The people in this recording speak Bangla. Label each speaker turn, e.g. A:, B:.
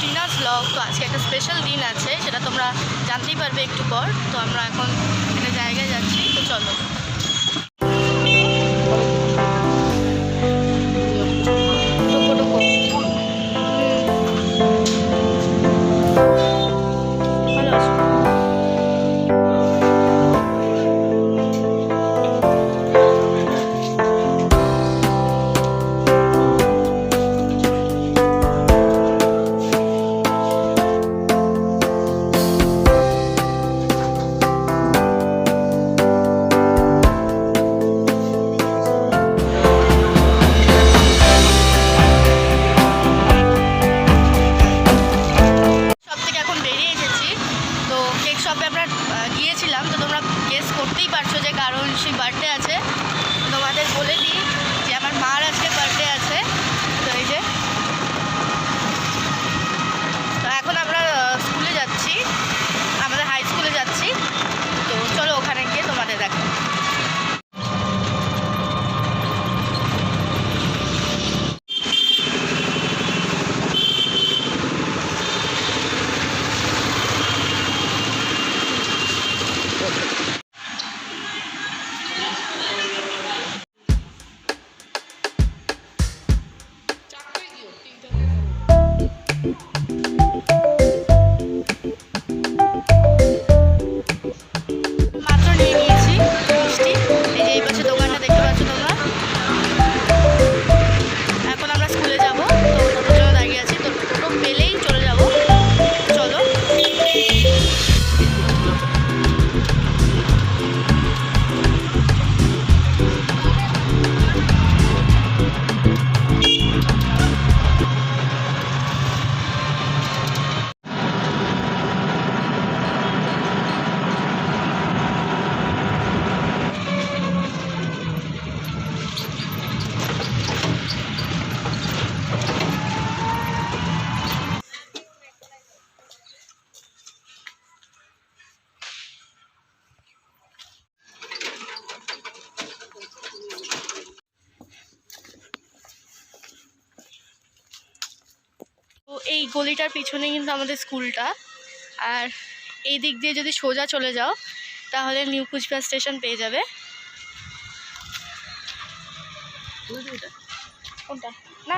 A: Tina's blog. তো আজকে একটা স্পেশাল দিন আছে, সেটা তোমরা জানতেই পারবে একটু পর। তো আমরা এখন একটা জায়গায় যাচ্ছি, তো চলো। গিয়েছিলাম, তো তোমরা গেস করতেই পারছো যে কারণ সেই বার্থডে আছে। তোমাদের বলে দিই যে আমার মার আজকে বার্থডে আছে। তো এই যে, তো এখন আমরা স্কুলে যাচ্ছি, আমাদের হাই স্কুলে যাচ্ছি। তো চলো ওখানে গিয়ে তোমাদের দেখো। মাত্র নিয়ে নিয়েছি মিষ্টি, এই যে এই পাশে দোকানটা দেখতে পাচ্ছ তোমরা। এখন আমরা স্কুলে যাব, তো টোটোর জন্য দাঁড়িয়ে আছি। তো টোটো পেলেই চলে যাব, চলো। তো এই গলিটার পিছনে কিন্তু আমাদের স্কুলটা, আর এই দিক দিয়ে যদি সোজা চলে যাও তাহলে নিউ কুচবিহার স্টেশন পেয়ে যাবে। কোনটা? না